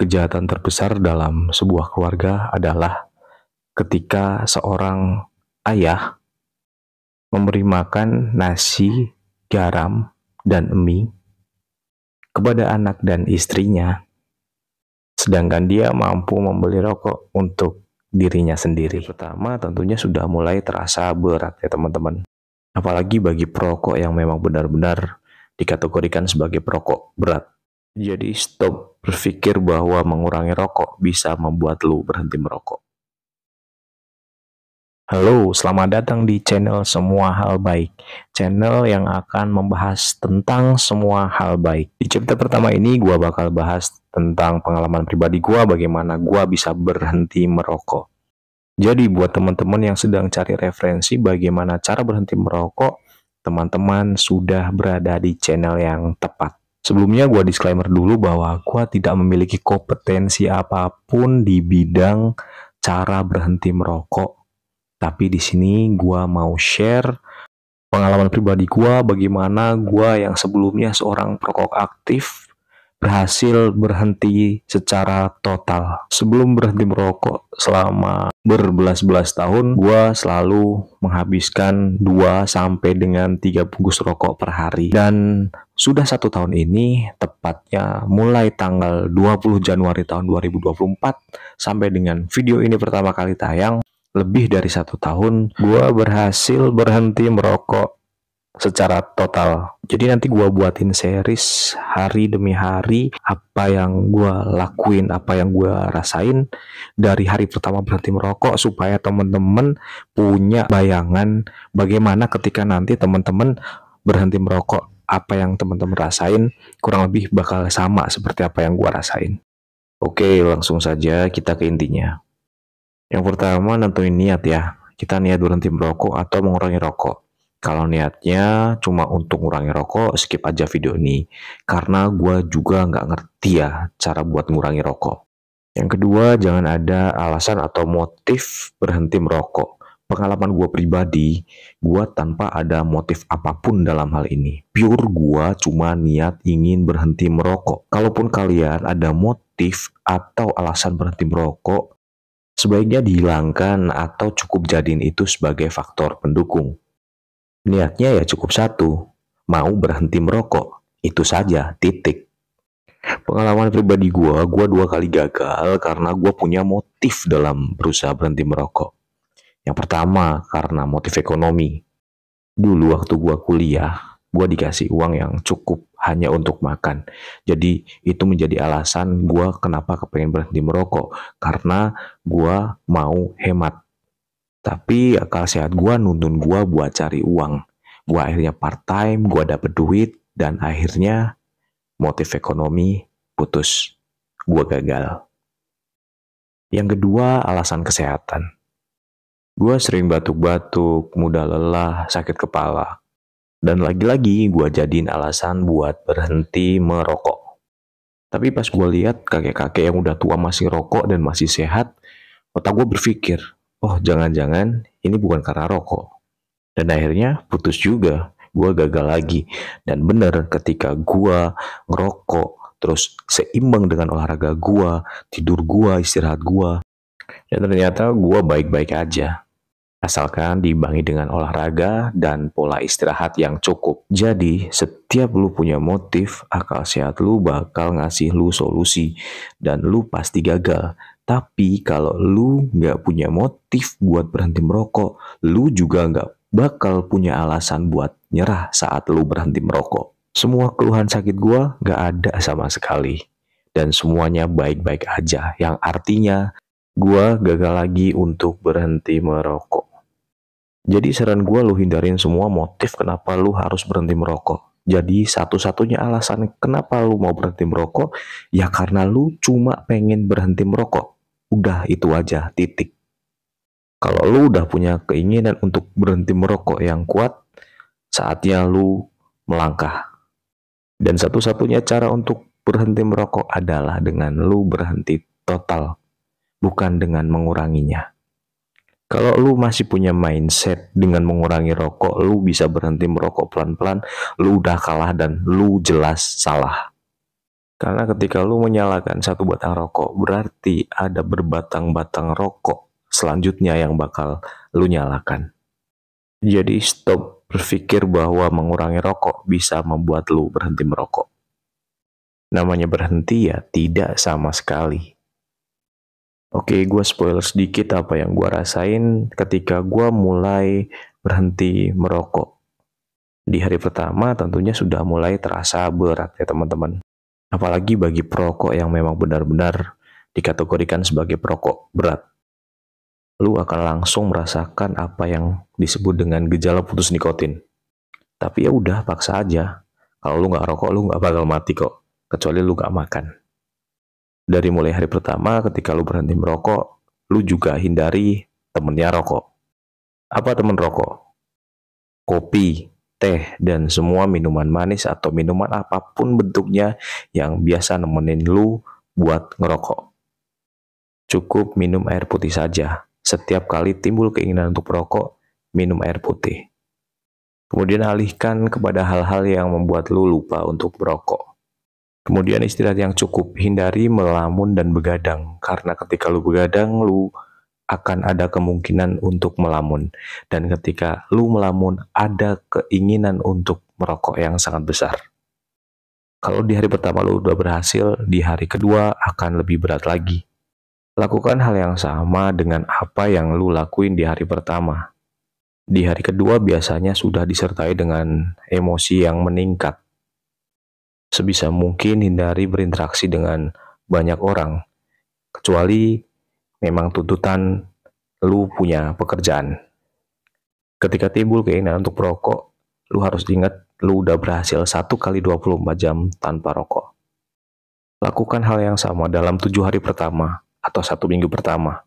Kejahatan terbesar dalam sebuah keluarga adalah ketika seorang ayah memberi makan nasi, garam, dan mie kepada anak dan istrinya, sedangkan dia mampu membeli rokok untuk dirinya sendiri. Pertama, tentunya sudah mulai terasa berat ya teman-teman. Apalagi bagi perokok yang memang benar-benar dikategorikan sebagai perokok berat. Jadi stop berpikir bahwa mengurangi rokok bisa membuat lu berhenti merokok. Halo, selamat datang di channel Semua Hal Baik. Channel yang akan membahas tentang semua hal baik. Di chapter pertama ini gua bakal bahas tentang pengalaman pribadi gua, bagaimana gua bisa berhenti merokok. Jadi buat teman-teman yang sedang cari referensi bagaimana cara berhenti merokok, teman-teman sudah berada di channel yang tepat. Sebelumnya gue disclaimer dulu bahwa gue tidak memiliki kompetensi apapun di bidang cara berhenti merokok. Tapi di sini gue mau share pengalaman pribadi gue, bagaimana gue yang sebelumnya seorang perokok aktif berhasil berhenti secara total. Sebelum berhenti merokok selama berbelas-belas tahun, gue selalu menghabiskan 2 sampai dengan 3 bungkus rokok per hari. Dan sudah 1 tahun ini, tepatnya mulai tanggal 20 Januari tahun 2024 sampai dengan video ini pertama kali tayang, lebih dari 1 tahun, gue berhasil berhenti merokok secara total. Jadi nanti gue buatin series hari demi hari apa yang gue lakuin, apa yang gue rasain dari hari pertama berhenti merokok, supaya teman-teman punya bayangan bagaimana ketika nanti teman-teman berhenti merokok, apa yang teman-teman rasain kurang lebih bakal sama seperti apa yang gue rasain. Oke, langsung saja kita ke intinya. Yang pertama, nentuin niat ya. Kita niat berhenti merokok atau mengurangi rokok. Kalau niatnya cuma untuk mengurangi rokok, skip aja video ini. Karena gue juga nggak ngerti ya cara buat mengurangi rokok. Yang kedua, jangan ada alasan atau motif berhenti merokok. Pengalaman gue pribadi, gue tanpa ada motif apapun dalam hal ini. Pure gue cuma niat ingin berhenti merokok. Kalaupun kalian ada motif atau alasan berhenti merokok, sebaiknya dihilangkan atau cukup jadiin itu sebagai faktor pendukung. Niatnya ya cukup satu, mau berhenti merokok, itu saja, titik. Pengalaman pribadi gue 2 kali gagal karena gue punya motif dalam berusaha berhenti merokok. Yang pertama, karena motif ekonomi. Dulu waktu gue kuliah, gue dikasih uang yang cukup hanya untuk makan. Jadi itu menjadi alasan gue kenapa kepengen berhenti merokok, karena gue mau hemat. Tapi akal sehat gue nuntun gue buat cari uang. Gue akhirnya part time, gue dapet duit, dan akhirnya motif ekonomi putus. Gue gagal. Yang kedua, alasan kesehatan. Gue sering batuk-batuk, mudah lelah, sakit kepala. Dan lagi-lagi gue jadiin alasan buat berhenti merokok. Tapi pas gue lihat kakek-kakek yang udah tua masih rokok dan masih sehat, otak gue berpikir, oh jangan-jangan ini bukan karena rokok. Dan akhirnya putus juga, gue gagal lagi. Dan bener ketika gue ngerokok, terus seimbang dengan olahraga gue, tidur gue, istirahat gue, dan ternyata gue baik-baik aja. Asalkan diimbangi dengan olahraga dan pola istirahat yang cukup. Jadi, setiap lu punya motif, akal sehat lu bakal ngasih lu solusi. Dan lu pasti gagal. Tapi kalau lu nggak punya motif buat berhenti merokok, lu juga nggak bakal punya alasan buat nyerah saat lu berhenti merokok. Semua keluhan sakit gua nggak ada sama sekali. Dan semuanya baik-baik aja. Yang artinya, gua gagal lagi untuk berhenti merokok. Jadi saran gue, lu hindarin semua motif kenapa lu harus berhenti merokok. Jadi satu-satunya alasan kenapa lu mau berhenti merokok, ya karena lu cuma pengen berhenti merokok. Udah itu aja, titik. Kalau lu udah punya keinginan untuk berhenti merokok yang kuat, saatnya lu melangkah. Dan satu-satunya cara untuk berhenti merokok adalah dengan lu berhenti total, bukan dengan menguranginya. Kalau lu masih punya mindset dengan mengurangi rokok, lu bisa berhenti merokok pelan-pelan, lu udah kalah dan lu jelas salah. Karena ketika lu menyalakan satu batang rokok, berarti ada berbatang-batang rokok selanjutnya yang bakal lu nyalakan. Jadi stop berpikir bahwa mengurangi rokok bisa membuat lu berhenti merokok. Namanya berhenti ya tidak sama sekali. Oke, gue spoiler sedikit apa yang gue rasain ketika gue mulai berhenti merokok. Di hari pertama tentunya sudah mulai terasa berat ya teman-teman. Apalagi bagi perokok yang memang benar-benar dikategorikan sebagai perokok berat. Lu akan langsung merasakan apa yang disebut dengan gejala putus nikotin. Tapi ya udah, paksa aja. Kalau lu nggak rokok, lu nggak bakal mati kok. Kecuali lu nggak makan. Dari mulai hari pertama ketika lu berhenti merokok, lu juga hindari temennya rokok. Apa temen rokok? Kopi, teh, dan semua minuman manis atau minuman apapun bentuknya yang biasa nemenin lu buat ngerokok. Cukup minum air putih saja. Setiap kali timbul keinginan untuk merokok, minum air putih. Kemudian alihkan kepada hal-hal yang membuat lu lupa untuk merokok. Kemudian istirahat yang cukup, hindari melamun dan begadang, karena ketika lu begadang, lu akan ada kemungkinan untuk melamun. Dan ketika lu melamun, ada keinginan untuk merokok yang sangat besar. Kalau di hari pertama lu udah berhasil, di hari kedua akan lebih berat lagi. Lakukan hal yang sama dengan apa yang lu lakuin di hari pertama. Di hari kedua biasanya sudah disertai dengan emosi yang meningkat. Sebisa mungkin hindari berinteraksi dengan banyak orang, kecuali memang tuntutan lu punya pekerjaan. Ketika timbul keinginan untuk merokok, lu harus ingat lu udah berhasil 1 kali 24 jam tanpa rokok. Lakukan hal yang sama dalam 7 hari pertama atau 1 minggu pertama.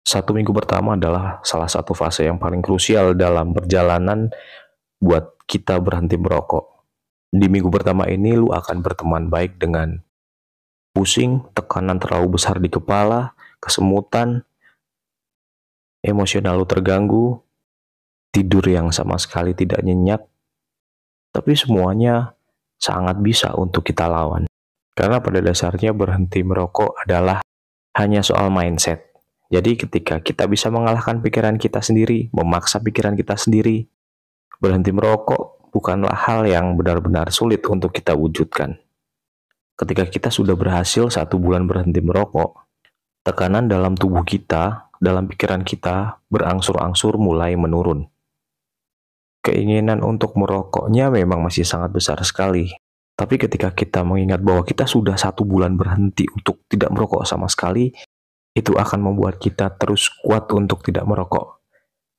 1 minggu pertama adalah salah satu fase yang paling krusial dalam perjalanan buat kita berhenti merokok. Di minggu pertama ini lu akan berteman baik dengan pusing, tekanan terlalu besar di kepala, kesemutan, emosional lu terganggu, tidur yang sama sekali tidak nyenyak, tapi semuanya sangat bisa untuk kita lawan. Karena pada dasarnya berhenti merokok adalah hanya soal mindset. Jadi ketika kita bisa mengalahkan pikiran kita sendiri, memaksa pikiran kita sendiri, berhenti merokok bukanlah hal yang benar-benar sulit untuk kita wujudkan. Ketika kita sudah berhasil 1 bulan berhenti merokok, tekanan dalam tubuh kita, dalam pikiran kita, berangsur-angsur mulai menurun. Keinginan untuk merokoknya memang masih sangat besar sekali. Tapi ketika kita mengingat bahwa kita sudah 1 bulan berhenti untuk tidak merokok sama sekali, itu akan membuat kita terus kuat untuk tidak merokok.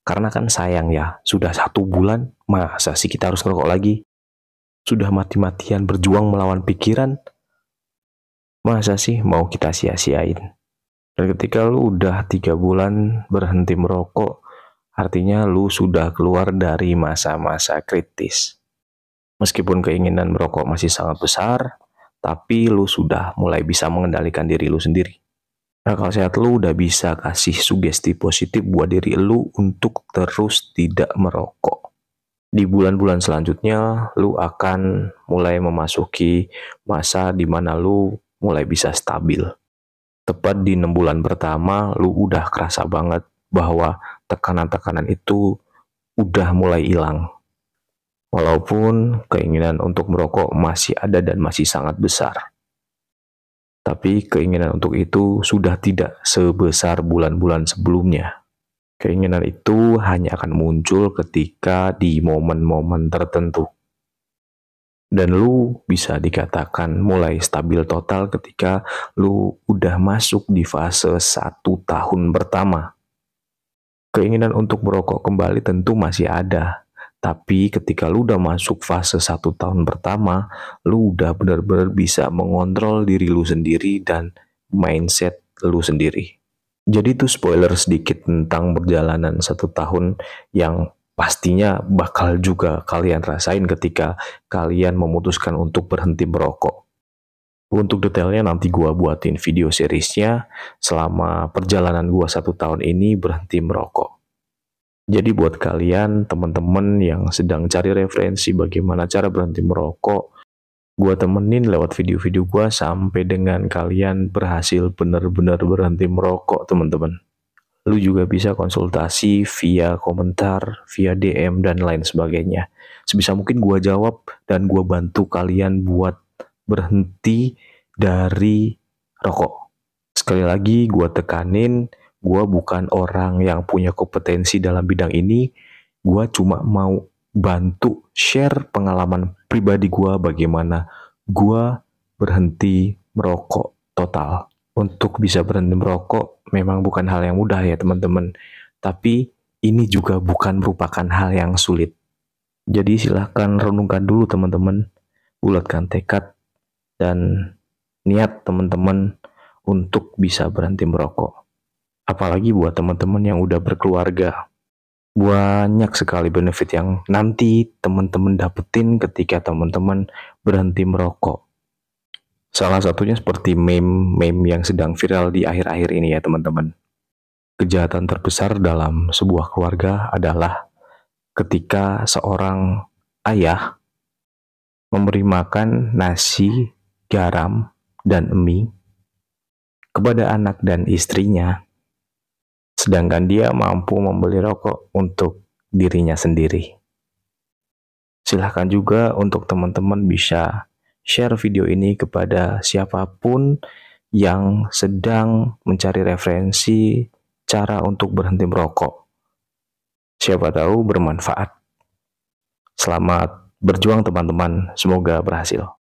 Karena kan sayang ya, sudah 1 bulan, masa sih kita harus merokok lagi? Sudah mati-matian berjuang melawan pikiran, masa sih mau kita sia-siain? Dan ketika lu udah 3 bulan berhenti merokok, artinya lu sudah keluar dari masa-masa kritis. Meskipun keinginan merokok masih sangat besar, tapi lu sudah mulai bisa mengendalikan diri lu sendiri. Akal sehat lu udah bisa kasih sugesti positif buat diri lu untuk terus tidak merokok. Di bulan-bulan selanjutnya, lu akan mulai memasuki masa di mana lu mulai bisa stabil. Tepat di 6 bulan pertama, lu udah kerasa banget bahwa tekanan-tekanan itu udah mulai hilang. Walaupun keinginan untuk merokok masih ada dan masih sangat besar. Tapi keinginan untuk itu sudah tidak sebesar bulan-bulan sebelumnya. Keinginan itu hanya akan muncul ketika di momen-momen tertentu. Dan lu bisa dikatakan mulai stabil total ketika lu udah masuk di fase 1 tahun pertama. Keinginan untuk merokok kembali tentu masih ada. Tapi ketika lu udah masuk fase 1 tahun pertama, lu udah benar-benar bisa mengontrol diri lu sendiri dan mindset lu sendiri. Jadi itu spoiler sedikit tentang perjalanan 1 tahun yang pastinya bakal juga kalian rasain ketika kalian memutuskan untuk berhenti merokok. Untuk detailnya nanti gua buatin video seriesnya selama perjalanan gua 1 tahun ini berhenti merokok. Jadi buat kalian teman-teman yang sedang cari referensi bagaimana cara berhenti merokok, Gua temenin lewat video-video gua sampai dengan kalian berhasil benar-benar berhenti merokok, teman-teman. Lu juga bisa konsultasi via komentar, via DM, dan lain sebagainya. Sebisa mungkin gua jawab dan gua bantu kalian buat berhenti dari rokok. Sekali lagi gua tekanin, gua bukan orang yang punya kompetensi dalam bidang ini. Gua cuma mau bantu share pengalaman pribadi gua bagaimana gua berhenti merokok total. Untuk bisa berhenti merokok memang bukan hal yang mudah ya teman-teman. Tapi ini juga bukan merupakan hal yang sulit. Jadi silahkan renungkan dulu teman-teman. Bulatkan tekad dan niat teman-teman untuk bisa berhenti merokok. Apalagi buat teman-teman yang udah berkeluarga. Banyak sekali benefit yang nanti teman-teman dapetin ketika teman-teman berhenti merokok. Salah satunya seperti meme yang sedang viral di akhir-akhir ini ya teman-teman. Kejahatan terbesar dalam sebuah keluarga adalah ketika seorang ayah memberi makan nasi, garam, dan mie kepada anak dan istrinya, sedangkan dia mampu membeli rokok untuk dirinya sendiri. Silahkan juga untuk teman-teman bisa share video ini kepada siapapun yang sedang mencari referensi cara untuk berhenti merokok. Siapa tahu bermanfaat. Selamat berjuang teman-teman, semoga berhasil.